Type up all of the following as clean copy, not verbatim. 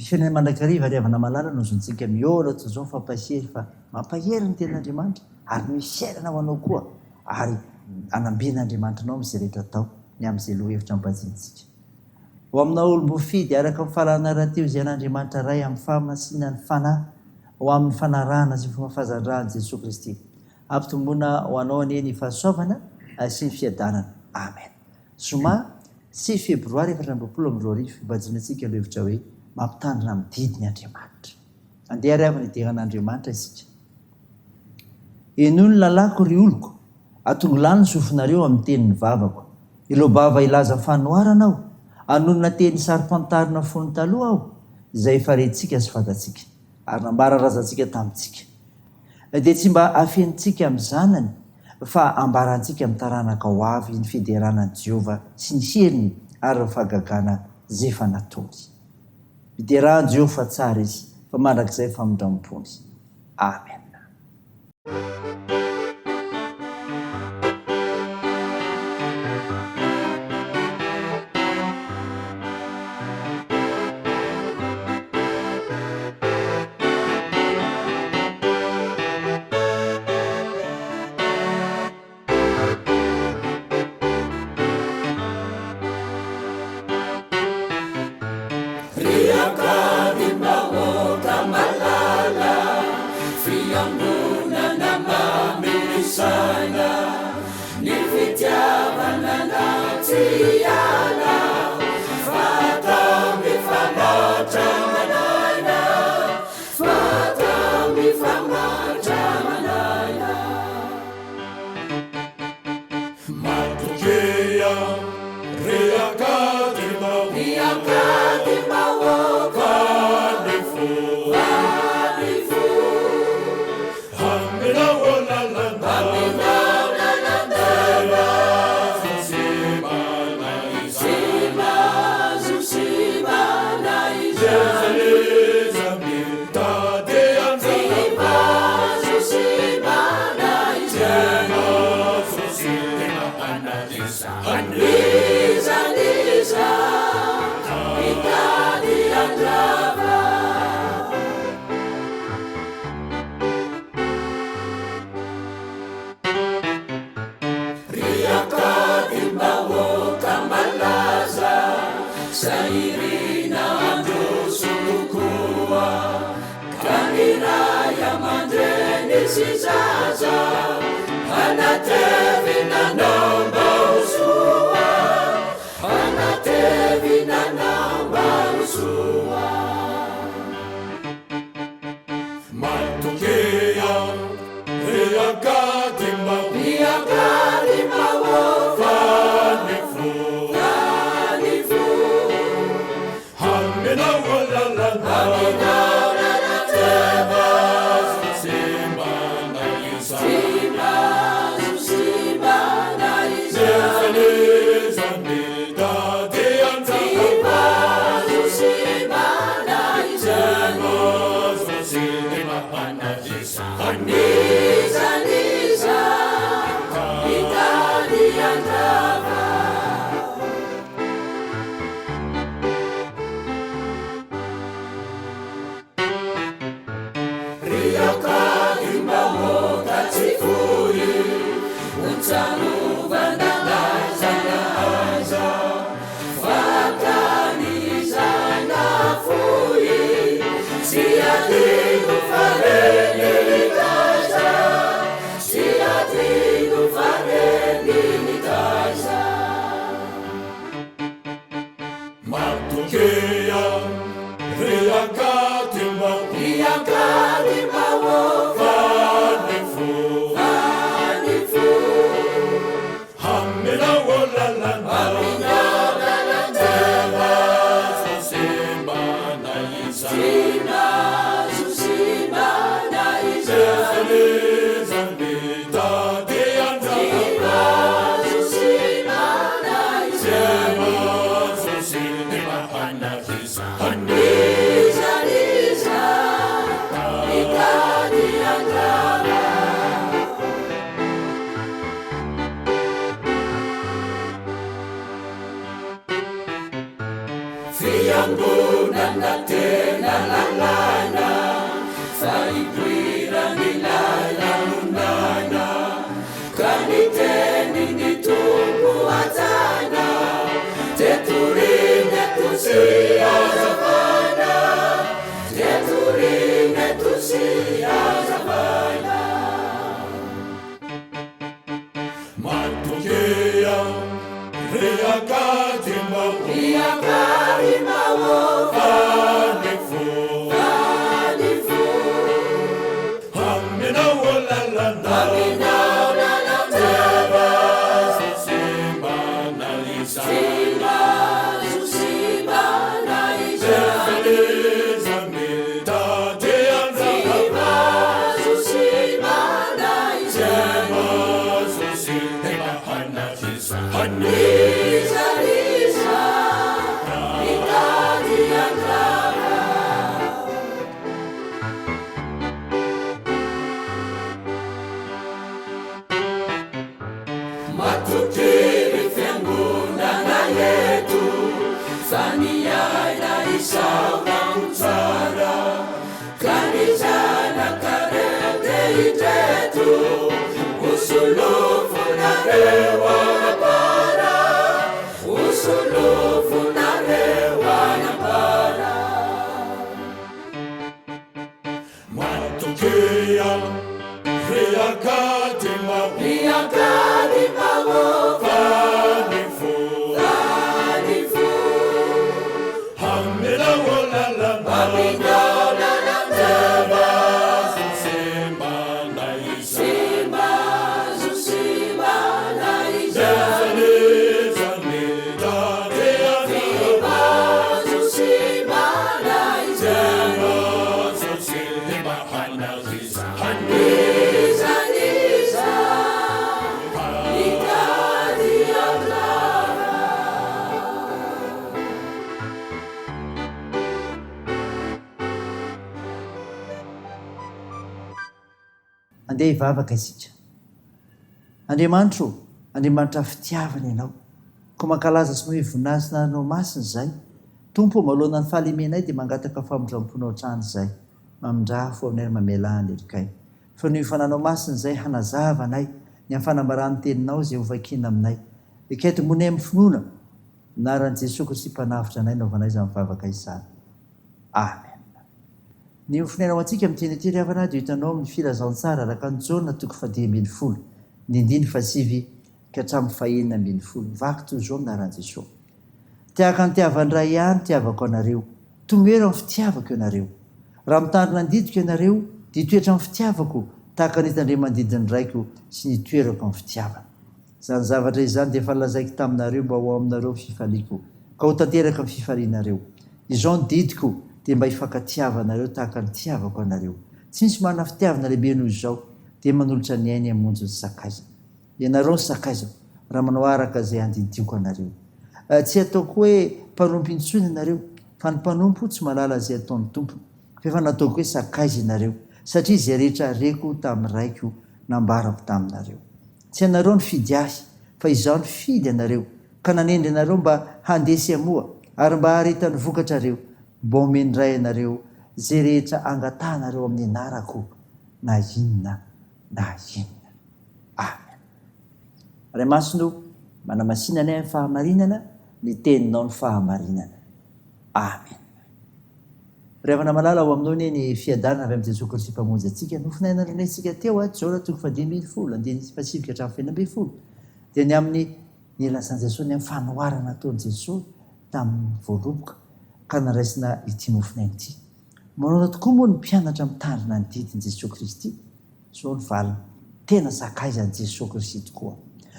fiainana mandrakariva riavana malala no zontsika miôla to zao fampahery fa mampahery ny ten'andriamanitra ary misy airana ho anao koa ary anamben'andriamanitra anao am'izay rehetra atao ny am'izay loha hevitra ampajintsika ho aminao olombofidy araka nyfalana rahateo izay an'andriamanitra ray amin'ny fahamasina ny fanahy ho amin'ny fanarahana sy fomafazandrahan jesosy kristy ampitomboana ho anao anie ny fahasoavana sy ny fiadanana amen soma 6 febroary 2020 ibajinantsika lo hevitra hoe mampitandrina amin'ny didiny andriamanitra andeha ry avana idehan'andriamanitra isika enoy ny lalako ry oloko atongolany ny sofinareo amin'ny tenin'ny vavako ilo bava ilaza fanoaranao anonona teny sary-pantarina fony taloha aho izay farentsika sy fatatsika ary nambara razantsika tamintsika dia tsy mba afenitsika amin'ny zanany fa ambarantsika amin'ny taranaka ho avy ny fideranan'i Jehova sy ny heriny ary ny fahagagana zay fanatony fiderahan'i Jehova fa tsara izy fa mandrakizay famondrampony amen. fiangonana tena lalàna fa ipoirany lalanonana ka ny teny ny tombo ajana tetoriny atosi azavana tetoriny atosi azavana matokea reakatimao iakarimao vanifo aminao lalana aminao lalana simba na isa simba simba na isa zame tate anzaba simba na isa simba hana isa hanisa isa itadi anzaba matukiri fiangonana yetu faniaina isauna kutsara kanizana karete itetu usulufu na rewa na para usulufu na rewa na para matukia riakatimao vanifu hamina wolalamba simba na isa simba simba na isa zane tate simba simba na isa simba hana isa hanisa isa itadi anzaba andeha hivavaka isika. Andriamanitra fitiavana ianao ko mankalaza sy hoe voninahitra anao masina zay. Tompo malona ny fahalemenay dia mangataka famondram-ponao trano zay mamindra fo aminay mamelahany erikay fa ny fananao masina zay hanazavanay ny amfanambarany teninao zay hovakina aminay iketo monay amin'ny finoana naran'i Jesosy Kristy mpanavitra anay naovanay za mivavaka izany. Amen. Ny ofinainao antsika amin'ny teny ity ry havana dia hitanao amin'ny filazantsara araka ny Jaona 10:10 ny 9:8 ka hatramin'ny 9:10 vaky toy izao minaran'i Jesosy. Tiaka ny tiavandray ihany tiavako anareo, tomoera amin'ny fitiavako ianareo. Raha mitandrina ny didiko ianareo dia toetra amin'ny fitiavako tahaka ny hitandre mandidiny raiko sy ny toerako amin'ny fitiavana. Izany zavatra izany dia efa nolazaiko taminareo mba ho aminareo fifaliako ka ho tanteraka amin'ny fifalianareo. Izao ny didiko dia mba hifankatiavanareo tahaka ny tiavako anareo. Tsy misy manana fitiavana lehibe noho izao dia manolotra ny ainy hamonjy ny sakaizana. Ianareo ny sakaizana raha manao araka izay andidiako anareo. Tsy ataoko hoe mpanompo intsony ianareo fa ny mpanompo tsy malala izay ataon'ny tompony fa efa nataoko hoe sakaiza ianareo satria izay rehetra reko tamin'ny raiko nambarako taminareo. Tsy ianareo ny fidy ahy fa izaho ny fidy ianareo ka nanendry ianareo mba handesy amoa ary mba haharetany vokatrareo mba omendray ianareo zay rehetra angatahanareo amin'ny anarako na inona na inona. Amen. Ray masino manamasinanay amin'ny fahamarinana ny teninao ny fahamarinana. Amen. Revana malala ho aminao ny fiadanana avy amin'ny Jesosy Kristy mpamonjy antsika nofinainana antsika teo Jaona 10:10 andiny pasifika hatramin'ny 12 dia ny amin'ny nilasan'i Jesosy ny amin'ny fanoharana nataon'i Jesosy tamin'ny voaloboka ka naraisina ity nofinaina ity. Manao tokoa moa ny mpianatra mitandrina ny didin'i Jesosy Kristy. Zao ny valiny tena sakaizan'i Jesosy Kristy tokoa.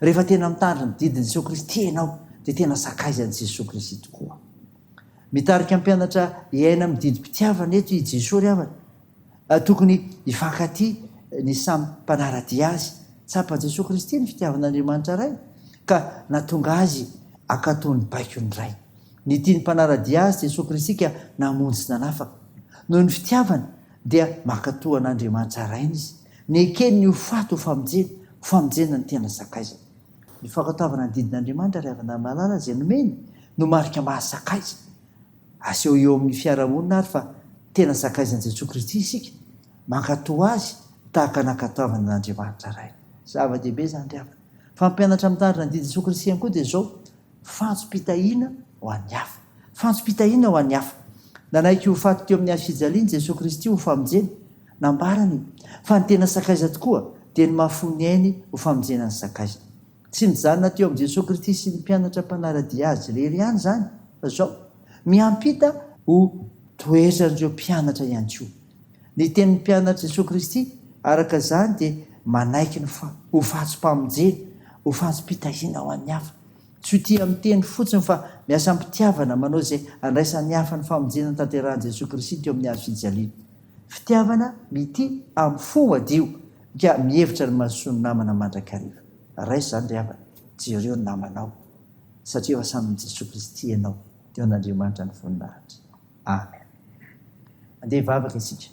Rehefa tena mitandrina ny didin'i Jesosy Kristy ianao dia tena sakaizan'i Jesosy Kristy tokoa. Mitarika mpianatra iaina amin'ny didim-pitiavana eto i Jesosy ry havana. Tokony hifankaty ny samy mpanaradia azy. Tsapan'i Jesosy Kristy ny fitiavan'Andriamanitra ray ka natonga azy akatony baiko ny ray. Ny tiany mpanaradia azy Jesosy Kristy ka namonjy sy nanafaka. Noho ny fitiavana dia makatoa an'Andriamanitra ray izy. Ny ekeny ny hofato famonjena ny tena sakaizana. Ny fankatoavana ny didin'Andriamanitra ry havana malala izay nomeny no marika mahasakaiza. aseho eo amin'ny fiarahamonina ary fa tena sakaizan'i Jesosy Kristy isika mankatoa azy tahaka nakataovana n'Andriamanitra ray. Zava-dehibe zany riavana. Fa mpianatra mitandrina ny didy Jesosy Kristy ihany koa dia zao fantso-pitahiana ho an'ny hafa. Fantso-pitahiana ho an'ny hafa. Nanaiky ho faty teo amin'ny hazo-fijaliana Jesosy Kristy ho famonjena nambarany fa ny tena sakaiza tokoa dia ny mahafony ainy ho famonjena ny sakaiza. Tsy mijanona teo amin'ny Jesosy Kristy sy ny mpianatra mpanaradia azy rery ihany zany fa zao miampita ho toetrandreo mpianatra ihany koa. Ny tenin'ny mpianatra Jesosy Kristy araka zany dia manaiky ny ho fatso-pamonjena, ho fatso-pitahiana ho an'ny hafa. Tsy ho tia miteny fotsiny fa miasa mpitiavana manao izay andraisan'ny hafa ny famonjena tanterahany Jesosy Kristy teo amin'ny hazo-fijaliana. Fitiavana mity amin'ny fo adio ka mihevitra ny mahasoa ny namana mandrakariva. Ray zany ry havana, jereo ny namanao satria efa samy Jesosy Kristy ianao teo an'Andriamanitra ny voninahitra. Amen. Andeha hivavaka isika.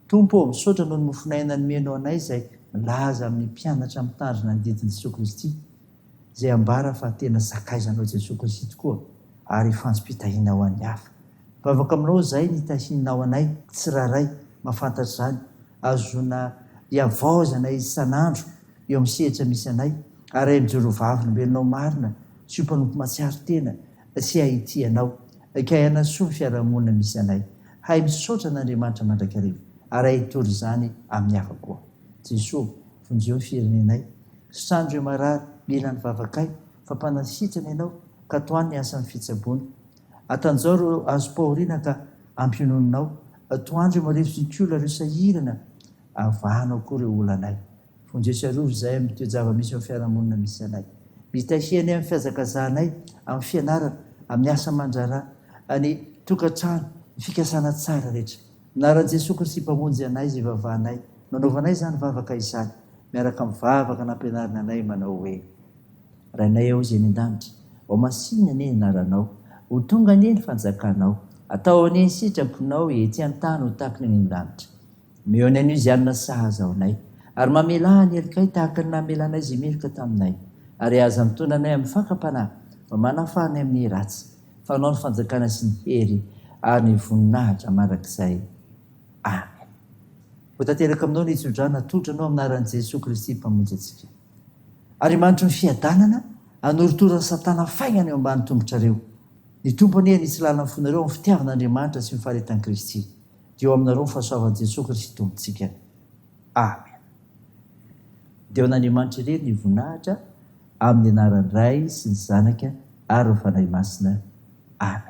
Tompo misaotra noho ny mofinaina nomenao anay izay milaza amin'ny mpianatra mitandrina ny didin'i Jesosy Kristy izay ambara fa tena sakaizanao Jesosy Kristy tokoa ary fantso-pitahiana ho an'ny hafa. Vavaka aminao izay nitahianao anay tsiraray mahafantatra izany azona hiavaozana isan'andro eo amin'ny sehatra misy anay ary ay mijoro vavy nomenao marina sy mpanompo matsiaro tena sy ahitianao ka hanasoa ny fiarahamonina misy anay. Hay misaotra n'Andriamanitra mandrakariva ary hay hitory izany amin'ny hafa koa. Jesosy vonjeo ny firenenay sandro marary mila ny vavakay fa mpanasitrana ianao ka toany ny asan'ny fitsaboana. Atanjao reo azo pahoriana ka ampionononao toandro marefosikola reo sahirana avahanao koa reo olanay. Vonjeo arovy izay amin'ny toe-java misy amin'ny fiarahamonina misy anay. Mitahianay amin'ny fihazakazanay amin'ny fianarana amin'ny asa mandrara any tokantrano ny fikasana tsara rehetra. Naran'i Jesosy Kristy mpamonjy anay izay vavanay nanaovanay izany vavaka izany miaraka amin'ny vavaka nampianarina anay manao hoe rainay ao izay ny an-danitra ao masinina anie ny anaranao ho tonga anie ny fanjakanao atao anie ny sitraponao ety an-tany ho tahaka ny an-danitra meo ny an'io izy anona sahaza ao anay ary mamela ny elikay tahaka ny namelanay izay meloka taminay ary aza mitondra anay amin'ny fakam-panahy fa manafanay amin'ny ratsy fanao ny fanjakana sy ny hery ary ny voninahitra mandrakizay. Amen. Ho tanteraka aminao ny hitsodrana totranao amin'ny anaran'i Jesosy Kristy mpamonjy antsika. Ary manitry ny fiadanana hanorotorany Satana faingana eo ambany tombotrareo. Ny tompo anie nisy lalana fonareo amin'ny fitiavan'Andriamanitra sy ny faharetan'i Kristy. Dia eo aminareo ny fahasoavan'i Jesosy Kristy tompontsika. Amen. Dia n'Andriamanitra irery ny voninahitra amin'ny anaran'ny Ray sy ny Zanaka ary ny Fanahy Masina. Amen.